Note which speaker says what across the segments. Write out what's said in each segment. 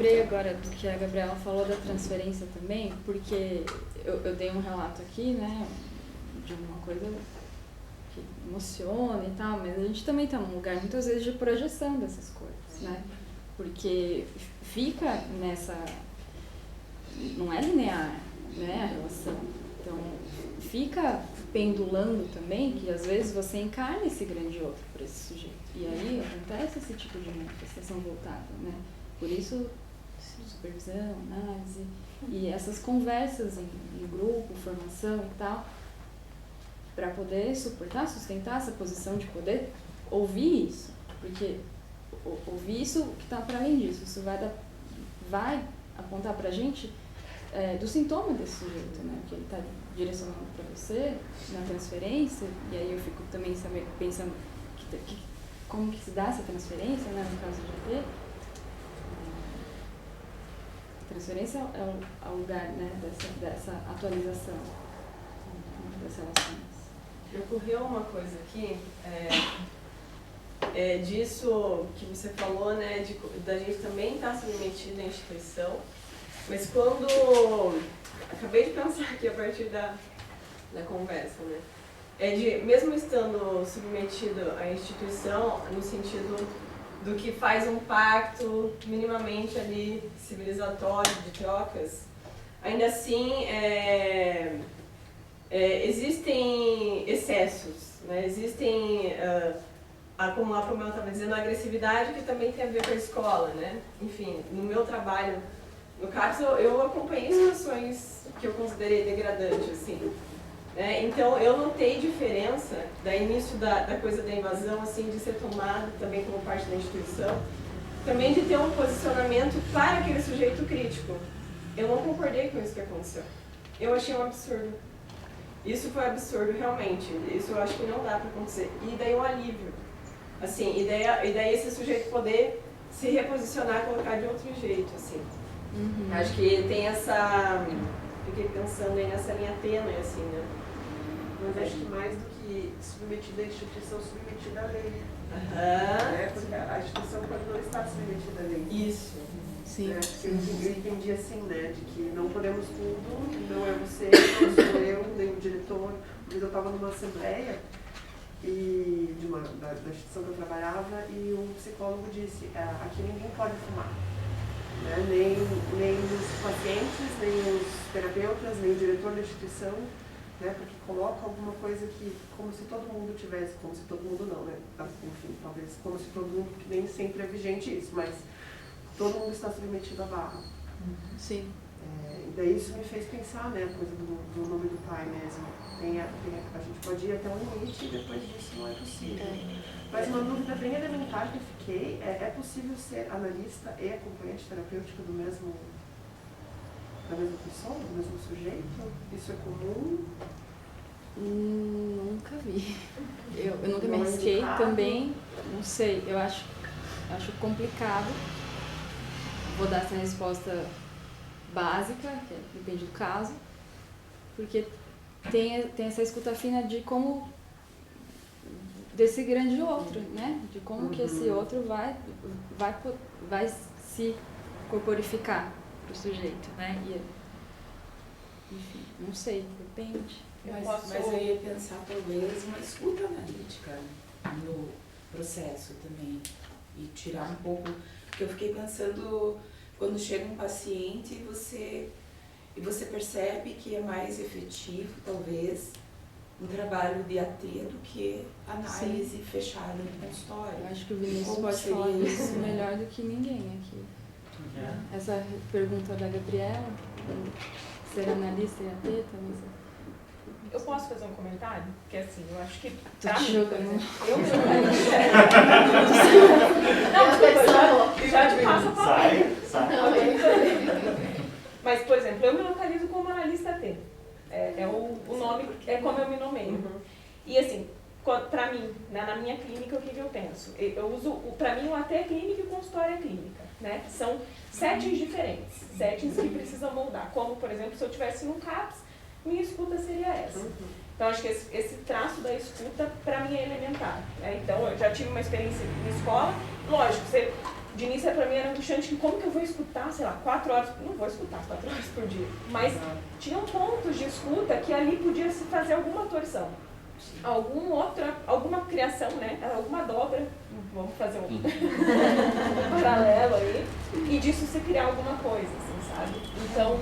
Speaker 1: lembrei agora do que a Gabriela falou da transferência também, porque eu dei um relato aqui, né, de uma coisa que emociona e tal, mas a gente também está num lugar muitas vezes de projeção dessas coisas, né? Porque fica nessa... não é linear, né, a relação. Então, fica pendulando também que às vezes você encarna esse grande outro para esse sujeito. E aí acontece esse tipo de manifestação voltada, né? Por isso, supervisão, análise, e essas conversas em grupo, formação e tal, para poder suportar, sustentar essa posição de poder, ouvir isso. Porque ouvir isso que está para além disso, isso vai apontar para a gente do sintoma desse sujeito, né? Que ele está direcionando para você na transferência, e aí eu fico também pensando como que se dá essa transferência, né? No caso de AT, a transferência é o lugar, né? dessa atualização das relações.
Speaker 2: Me ocorreu uma coisa aqui, disso que você falou, né, da gente também estar submetido à instituição, mas quando... Acabei de pensar aqui a partir da conversa, né, mesmo estando submetido à instituição, no sentido do que faz um pacto minimamente ali civilizatório de trocas, ainda assim existem excessos, né? Existem, como a Promel estava dizendo, a agressividade que também tem a ver com a escola, né? Enfim, no meu trabalho, no CAPS, eu acompanhei situações que eu considerei degradantes, assim, né? Então, eu notei diferença do início da coisa da invasão, assim, de ser tomado também como parte da instituição, também de ter um posicionamento para aquele sujeito crítico. Eu não concordei com isso que aconteceu. Eu achei um absurdo. Isso foi absurdo, realmente. Isso eu acho que não dá para acontecer. E daí um alívio. Assim, e daí esse sujeito poder se reposicionar, colocar de outro jeito, assim.
Speaker 1: Uhum.
Speaker 2: Acho que tem essa... Fiquei pensando aí nessa linha tênue, assim, né?
Speaker 3: Mas acho que mais do que submetida à instituição, submetida à lei.
Speaker 2: Aham.
Speaker 3: Porque a instituição pode não estar submetida à lei.
Speaker 2: Isso.
Speaker 1: Sim.
Speaker 3: Eu entendi assim, né, de que não podemos tudo, não é você, não sou eu, nem o diretor. Mas eu estava numa assembleia da instituição que eu trabalhava e um psicólogo disse, aqui ninguém pode fumar. Né? Nem os pacientes, nem os terapeutas, nem o diretor da instituição, né? Porque coloca alguma coisa que, como se todo mundo tivesse, como se todo mundo não, né? Enfim, talvez como se todo mundo, que nem sempre é vigente isso, mas todo mundo está submetido à barra.
Speaker 1: Sim.
Speaker 3: E daí isso me fez pensar, né, a coisa do nome do pai mesmo. A gente pode ir até um limite e depois disso não é possível. Mas uma dúvida bem elementar que eu fiquei, é possível ser analista e acompanhante terapêutico da mesma pessoa, do mesmo sujeito? Isso é comum?
Speaker 1: Nunca vi. Eu nunca me arrisquei também, não sei, eu acho complicado. Vou dar essa resposta básica, que depende do caso, porque tem essa escuta fina de como desse grande outro, né? De como que esse outro vai se corporificar para o sujeito, né? Enfim, não sei, depende.
Speaker 4: Mas eu ia pensar talvez uma escuta analítica no processo também e tirar um pouco, porque eu fiquei pensando quando chega um paciente e você percebe que é mais efetivo talvez um trabalho de AT do que análise fechada no consultório.
Speaker 1: Eu acho que o Vinícius pode falar isso melhor do que ninguém aqui. Essa pergunta da Gabriela, ser analista e AT também.
Speaker 5: Eu posso fazer um comentário? Porque assim, eu acho que...
Speaker 1: Tô te jogando.
Speaker 5: Eu me localizo... Não, já te passo a palavra.
Speaker 6: Sai.
Speaker 5: Mas, por exemplo, eu me localizo como analista AT. O nome, é como eu me nomeio.
Speaker 2: Uhum.
Speaker 5: E assim, pra mim, na minha clínica, o que eu penso? Eu uso, pra mim, o AT é clínica e o consultório é clínica. Né? São settings diferentes, settings que precisam moldar. Como, por exemplo, se eu estivesse no CAPS, minha escuta seria essa. Então, acho que esse traço da escuta, para mim, é elementar. Né? Então, eu já tive uma experiência em escola. Lógico, você de início pra mim era angustiante, que como que eu vou escutar, sei lá, 4 horas, não vou escutar 4 horas por dia, mas tinham pontos de escuta que ali podia se fazer alguma torção, alguma criação, né, alguma dobra, vamos fazer um paralelo aí, e disso se criar alguma coisa, assim, sabe? Então,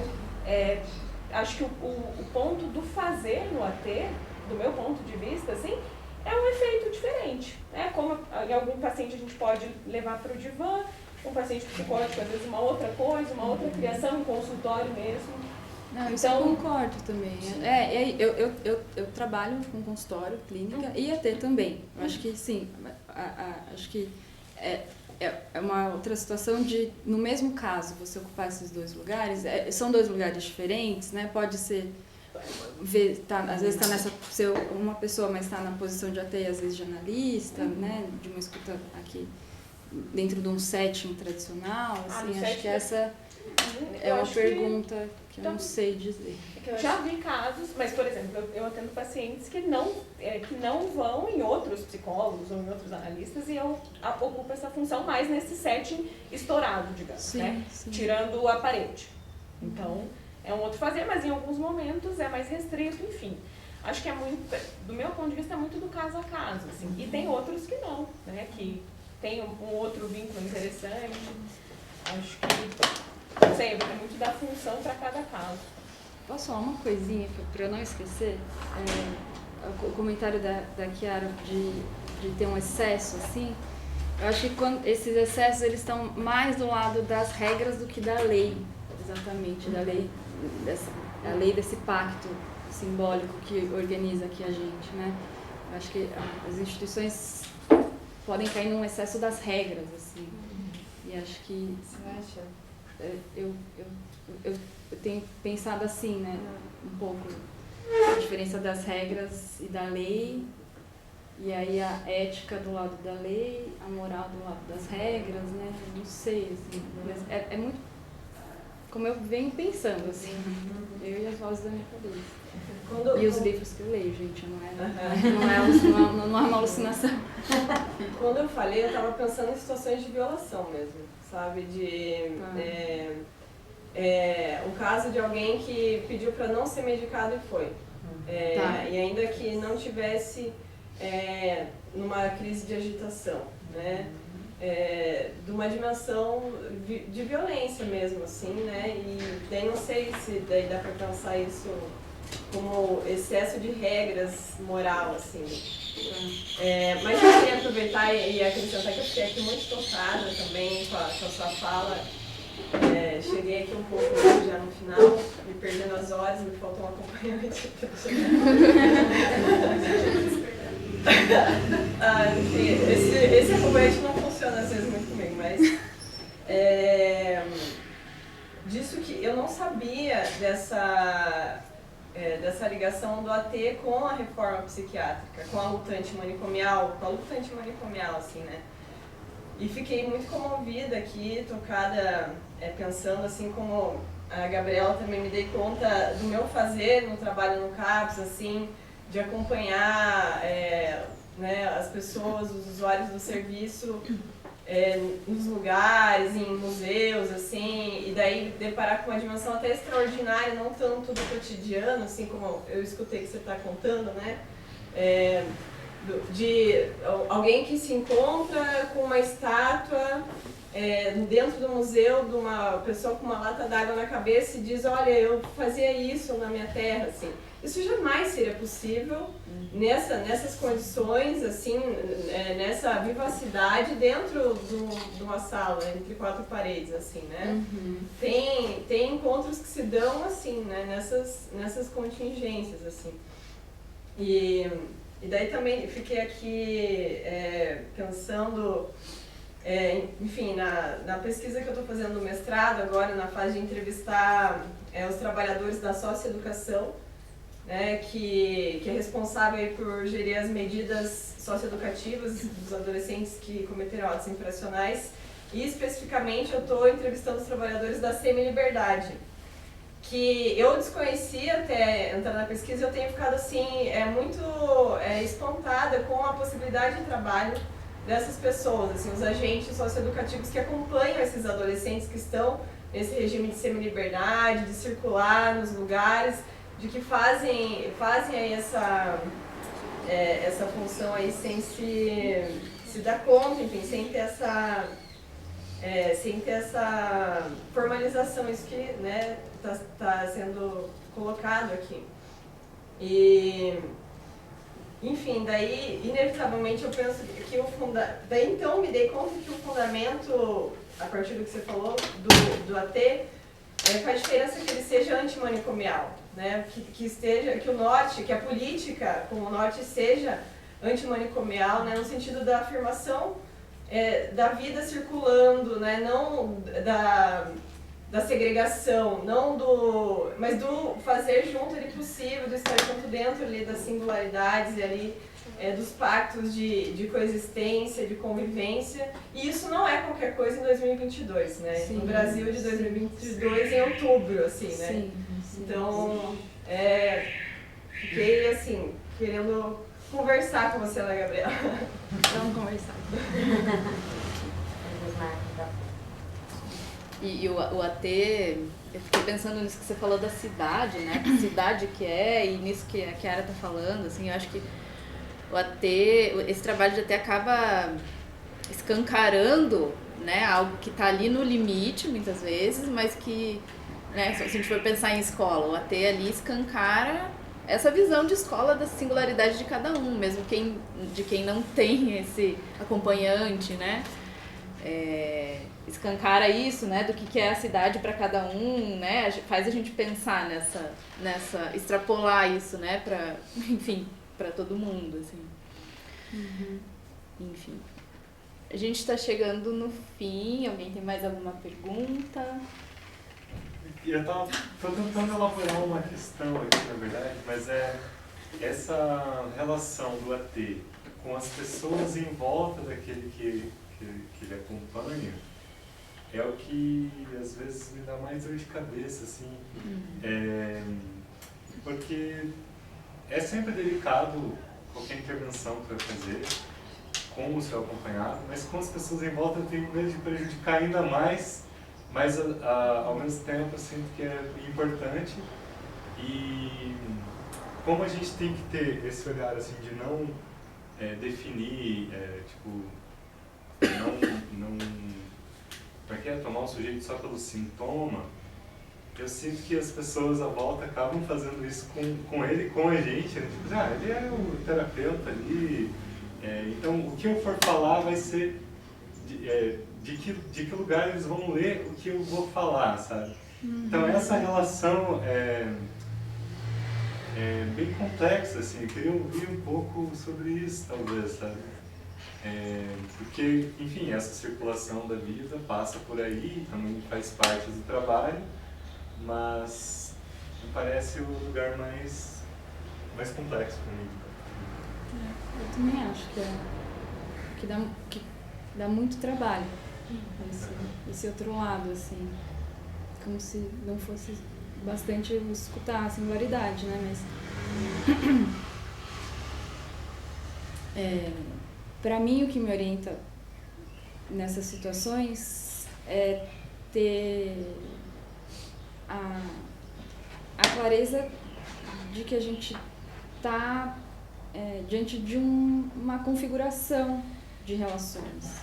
Speaker 5: acho que o ponto do fazer no AT, do meu ponto de vista, assim, é um efeito diferente, né? Como em algum paciente a gente pode levar para o divã, um paciente psicótico, às vezes uma outra coisa, uma outra criação, um consultório mesmo.
Speaker 1: Não, isso eu concordo também. Eu trabalho com consultório, clínica e AT também. Eu acho que sim, acho que é uma outra situação de, no mesmo caso, você ocupar esses 2 lugares, são 2 lugares diferentes, né? Pode ser, às vezes está nessa, ser uma pessoa, mas está na posição de AT, às vezes de analista, né? De uma escuta aqui, dentro de um setting tradicional, assim, acho que essa é uma pergunta que eu não sei dizer.
Speaker 5: Eu já vi casos, mas, por exemplo, eu atendo pacientes que não vão em outros psicólogos ou em outros analistas e eu ocupo essa função mais nesse setting estourado, digamos, né?
Speaker 1: Sim.
Speaker 5: Tirando a parede. Então, é um outro fazer, mas em alguns momentos é mais restrito, enfim. Acho que é muito, do meu ponto de vista, é muito do caso a caso, assim. E tem outros que não, né? Que tem um outro vínculo interessante. Acho que, não sei, é muito da função para cada caso.
Speaker 1: Posso falar uma coisinha para eu não esquecer? O comentário da Chiara de ter um excesso, assim, eu acho que esses excessos eles estão mais do lado das regras do que da lei, exatamente, da lei desse pacto simbólico que organiza aqui a gente, né? Eu acho que as instituições podem cair num excesso das regras, assim, e acho que eu tenho pensado assim, né, um pouco a diferença das regras e da lei, e aí a ética do lado da lei, a moral do lado das regras, né, eu não sei, assim, é muito como eu venho pensando, assim, eu e as vozes da minha cabeça. E os livros que eu leio, gente, não é uma alucinação.
Speaker 2: Quando eu falei, eu estava pensando em situações de violação mesmo, sabe, o caso de alguém que pediu para não ser medicado e foi. E ainda que não tivesse numa crise de agitação, né? De uma dimensão de violência mesmo, assim, né? E daí não sei se daí dá para pensar isso como excesso de regras moral, assim. Mas eu queria aproveitar e acrescentar que eu fiquei aqui muito tocada também com a sua fala. Cheguei aqui um pouco já no final, me perdendo as horas, me faltou um acompanhante. Esse acompanhante não funciona às vezes muito comigo, mas disso que eu não sabia dessa ligação do AT com a reforma psiquiátrica, com a luta antimanicomial, assim, né? E fiquei muito comovida aqui, tocada, pensando assim como a Gabriela também me dei conta do meu fazer no trabalho no CAPS, assim, de acompanhar né, as pessoas, os usuários do serviço nos lugares, em museus, assim, e daí deparar com uma dimensão até extraordinária, não tanto do cotidiano, assim como eu escutei que você está contando, né? De alguém que se encontra com uma estátua dentro do museu de uma pessoa com uma lata d'água na cabeça e diz, olha, eu fazia isso na minha terra, assim. Isso jamais seria possível nessas condições, assim, nessa vivacidade dentro de uma sala, entre 4 paredes, assim, né? Uhum. Tem encontros que se dão, assim, né, nessas contingências, assim. E daí também fiquei aqui pensando, enfim, na pesquisa que eu estou fazendo no mestrado, agora na fase de entrevistar os trabalhadores da socioeducação, né, que é responsável aí por gerir as medidas socioeducativas dos adolescentes que cometeram atos infracionais, e especificamente eu estou entrevistando os trabalhadores da semi-liberdade, que eu desconhecia até entrar na pesquisa, e eu tenho ficado assim, muito espantada com a possibilidade de trabalho dessas pessoas, assim, os agentes socioeducativos que acompanham esses adolescentes que estão nesse regime de semi-liberdade, de circular nos lugares, de que fazem aí essa função aí sem se dar conta, enfim, sem ter essa formalização, isso que, né, tá sendo colocado aqui. E, enfim, daí, inevitavelmente, eu penso que daí, então, me dei conta que o fundamento, a partir do que você falou, do AT, faz diferença que ele seja antimanicomial, né? Que o norte, que a política como o norte seja antimanicomial, né? No sentido da afirmação da vida circulando, né? Não da segregação, mas do fazer junto ali possível, do estar junto dentro ali das singularidades e ali dos pactos de coexistência, de convivência. E isso não é qualquer coisa em 2022, né? Sim, no Brasil de 2022, em outubro, assim, né? Sim, então, fiquei, assim, querendo conversar com você, né, Gabriela?
Speaker 1: Vamos conversar. E o AT, eu fiquei pensando nisso que você falou da cidade, né? Que cidade que é, e nisso que a Chiara tá falando, assim, eu acho que o AT, esse trabalho de AT acaba escancarando, né, algo que está ali no limite, muitas vezes, mas que, né, se a gente for pensar em escola, o AT ali escancara essa visão de escola da singularidade de cada um, mesmo de quem não tem esse acompanhante, né, escancara isso, né, do que é a cidade para cada um, né, faz a gente pensar nessa extrapolar isso, né, para, enfim, para todo mundo, assim. Uhum. Enfim. A gente está chegando no fim. Alguém tem mais alguma pergunta?
Speaker 7: Eu estou tentando elaborar uma questão aqui, na verdade, mas essa relação do AT com as pessoas em volta daquele que ele acompanha é o que às vezes me dá mais dor de cabeça, assim, porque é sempre delicado qualquer intervenção que vai fazer com o seu acompanhado, mas com as pessoas em volta eu tenho medo de prejudicar ainda mais, mas ao mesmo tempo eu sinto que é importante. E como a gente tem que ter esse olhar assim, de não definir, não tomar o sujeito só pelo sintoma, eu sinto que as pessoas à volta acabam fazendo isso com ele, com a gente, né? Tipo, ele é o terapeuta ali, então o que eu for falar vai ser de que lugar eles vão ler o que eu vou falar, sabe? Uhum. Então essa relação é bem complexa, assim, eu queria ouvir um pouco sobre isso, talvez, sabe? Porque, enfim, essa circulação da vida passa por aí, também faz parte do trabalho, mas me parece o lugar mais complexo para mim.
Speaker 1: Eu também acho que dá muito trabalho esse outro lado, assim, como se não fosse bastante escutar a singularidade, né? Mas para mim o que me orienta nessas situações é ter a clareza de que a gente está diante de uma configuração de relações,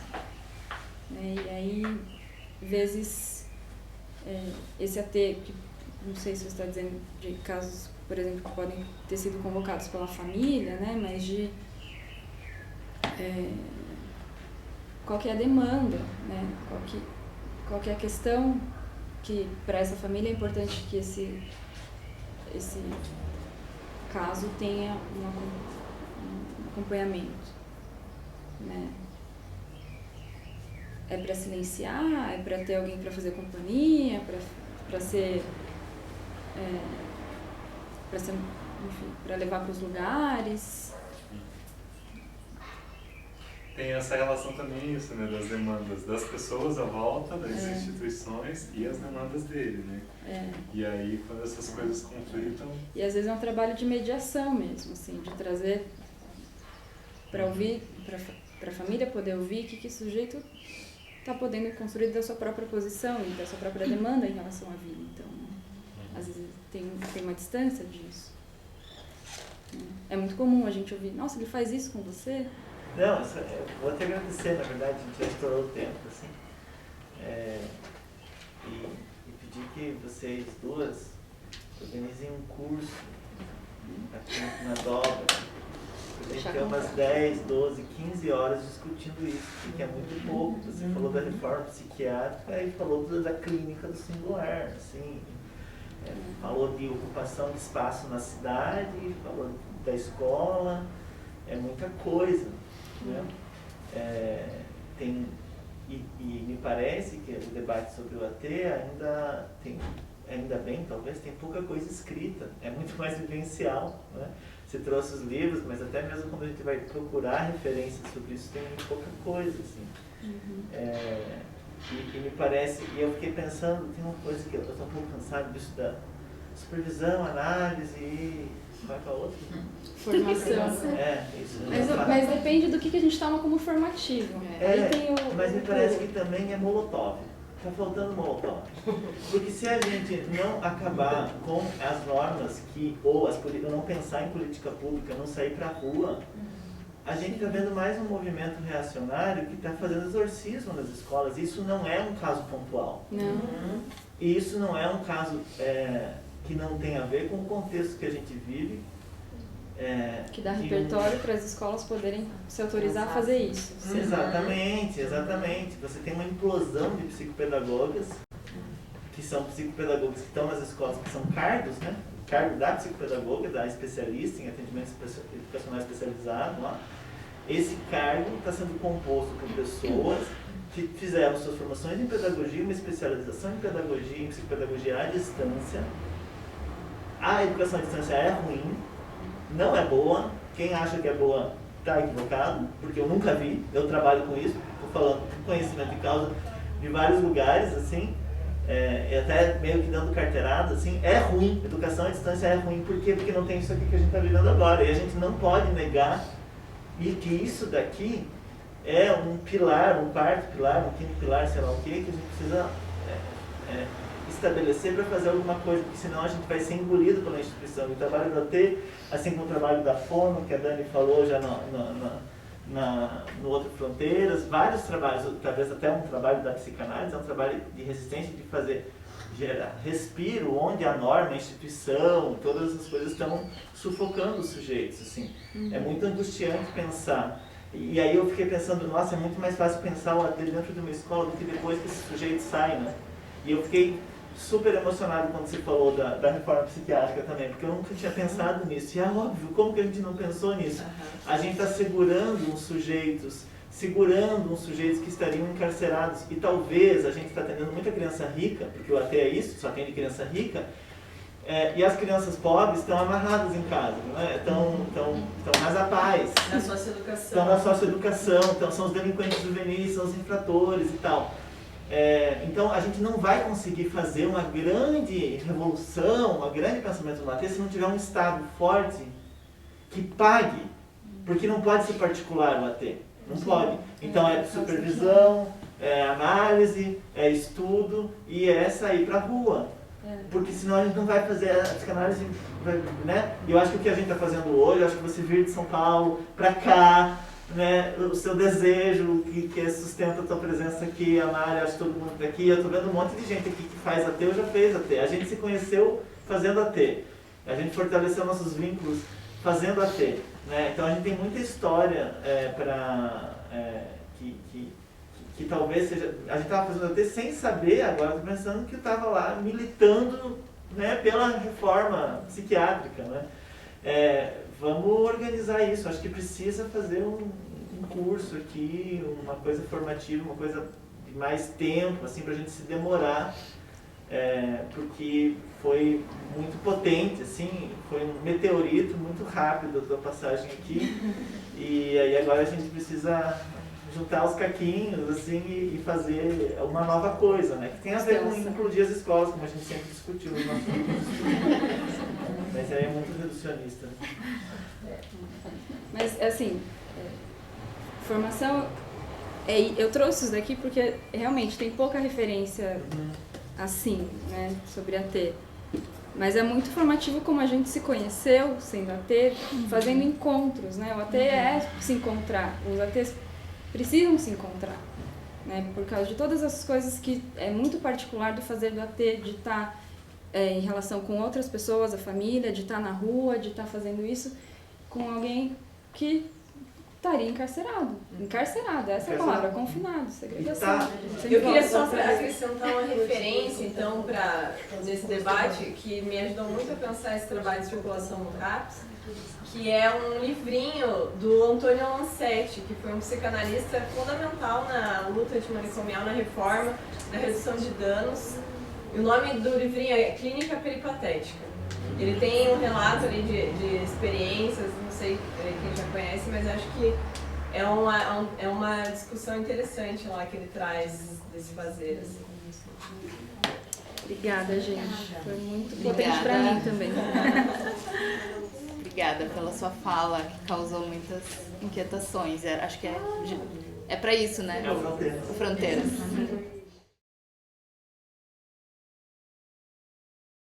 Speaker 1: né? E aí, vezes, esse AT, que não sei se você está dizendo de casos, por exemplo, que podem ter sido convocados pela família, né? Mas de qual que é a demanda, né? Qual que é a questão que para essa família é importante que esse caso tenha um acompanhamento, né? É para silenciar, é para ter alguém para fazer companhia, para ser, enfim, para levar para os lugares.
Speaker 7: Tem essa relação também, isso, né, das demandas das pessoas à volta, das instituições e as demandas dele, né? E aí, quando essas coisas conflitam...
Speaker 1: E às vezes é um trabalho de mediação mesmo, assim, de trazer para ouvir, a família poder ouvir que sujeito está podendo construir da sua própria posição e da sua própria demanda em relação à vida. Então, às vezes tem uma distância disso. É muito comum a gente ouvir, nossa, ele faz isso com você?
Speaker 8: Não, vou até agradecer, na verdade, a gente já estourou o tempo, assim. E pedir que vocês duas organizem um curso aqui na Dobra. A gente tem umas 10, 12, 15 horas discutindo isso, que é muito pouco. Você falou da reforma psiquiátrica e falou da clínica do singular, assim. Falou de ocupação de espaço na cidade, falou da escola, é muita coisa, né? E me parece que o debate sobre o AT ainda bem, talvez, tem pouca coisa escrita, é muito mais vivencial, né? Você trouxe os livros, mas até mesmo quando a gente vai procurar referências sobre isso, tem muito pouca coisa, assim. E me parece, e eu fiquei pensando, tem uma coisa que eu estou um pouco cansado disso da supervisão, análise e vai para outra?
Speaker 1: Formação.
Speaker 8: Isso.
Speaker 1: Mas depende do que a gente toma como formativo.
Speaker 8: Mas me parece que também é molotov. Está faltando molotov. Porque se a gente não acabar com as normas ou não pensar em política pública, não sair para a rua, a gente está vendo mais um movimento reacionário que está fazendo exorcismo nas escolas. Isso não é um caso pontual.
Speaker 1: Não.
Speaker 8: E isso não é um caso que não tem a ver com o contexto que a gente vive.
Speaker 1: Que dá repertório para as escolas poderem se autorizar a fazer isso.
Speaker 8: Exatamente. Você tem uma implosão de psicopedagogas, que são psicopedagogas que estão nas escolas, que são cargos, né? O cargo da psicopedagoga, da especialista em atendimento educacional especializado. Lá. Esse cargo está sendo composto por pessoas que fizeram suas formações em pedagogia, uma especialização em pedagogia, em psicopedagogia à distância. A educação à distância é ruim, não é boa. Quem acha que é boa está equivocado, porque eu nunca vi, eu trabalho com isso, estou falando com conhecimento de causa de vários lugares, assim, e até meio que dando carteirada, assim, é ruim, educação à distância é ruim, por quê? Porque não tem isso aqui que a gente está vivendo agora, e a gente não pode negar e que isso daqui é um pilar, um quarto pilar, um quinto pilar, sei lá o que a gente precisa estabelecer para fazer alguma coisa, porque senão a gente vai ser engolido pela instituição. O trabalho da AT, assim como o trabalho da FONO, que a Dani falou já no Outro Fronteiras, vários trabalhos, talvez até um trabalho da psicanálise, é um trabalho de resistência, de fazer gerar respiro, onde a norma, a instituição, todas as coisas estão sufocando os sujeitos, assim. É muito angustiante pensar. E aí eu fiquei pensando, nossa, é muito mais fácil pensar o AT dentro de uma escola do que depois que esse sujeito sai, né? E eu fiquei super emocionado quando você falou da reforma psiquiátrica também, porque eu nunca tinha pensado nisso. E é óbvio, como que a gente não pensou nisso? A gente está segurando uns sujeitos que estariam encarcerados. E talvez a gente está atendendo muita criança rica, porque o AT é isso, só atende criança rica, e as crianças pobres estão amarradas em casa, né? Estão mais à paz.
Speaker 2: Na socioeducação.
Speaker 8: Estão na socioeducação, então são os delinquentes juvenis, são os infratores e tal. Então a gente não vai conseguir fazer uma grande revolução, um grande pensamento no AT se não tiver um Estado forte que pague, porque não pode ser particular o AT, não pode. Então é supervisão, é análise, é estudo e é sair para a rua, porque senão a gente não vai fazer a psicanálise, né? E eu acho que o que a gente está fazendo hoje, eu acho que você vir de São Paulo para cá, né, o seu desejo que sustenta a tua presença aqui, a Mari, acho que todo mundo daqui, eu estou vendo um monte de gente aqui que faz AT ou já fez AT. A gente se conheceu fazendo AT, a gente fortaleceu nossos vínculos fazendo AT, né? Então a gente tem muita história que talvez seja... A gente estava fazendo AT sem saber, agora estou pensando que eu estava lá militando, né, pela reforma psiquiátrica, né? Vamos organizar isso, acho que precisa fazer um curso aqui, uma coisa formativa, uma coisa de mais tempo, assim, para a gente se demorar, porque foi muito potente, assim, foi um meteorito muito rápido a tua passagem aqui, e aí agora a gente precisa juntar os caquinhos, assim, e fazer uma nova coisa, né? Que tem a ver com implodir as escolas, como a gente sempre discutiu nos nossos grupos. Mas aí é muito reducionista.
Speaker 1: Mas, assim, formação, eu trouxe isso daqui porque realmente tem pouca referência assim, né, sobre AT. Mas é muito formativo como a gente se conheceu, sendo AT, fazendo encontros, né? O AT é se encontrar, os ATs precisam se encontrar, né? Por causa de todas essas coisas que é muito particular do fazer do AT, de estar em relação com outras pessoas, a família, de estar na rua, de estar fazendo isso com alguém que estaria encarcerado. Encarcerado, essa é a palavra, confinado, segregação.
Speaker 2: Eu queria só acrescentar uma referência, então, nesse debate, que me ajudou muito a pensar esse trabalho de circulação no CAPS, que é um livrinho do Antônio Lancetti, que foi um psicanalista fundamental na luta antimanicomial, na reforma, na redução de danos. E o nome do livrinho é Clínica Peripatética. Ele tem um relato ali de experiências, não sei quem já conhece, mas acho que é uma discussão interessante lá que ele traz desse fazer. Assim.
Speaker 1: Obrigada, gente. Foi muito potente para mim também.
Speaker 6: Obrigada pela sua fala, que causou muitas inquietações. Acho que é para isso, né?
Speaker 8: É o Fronteiras.
Speaker 6: O Fronteiras.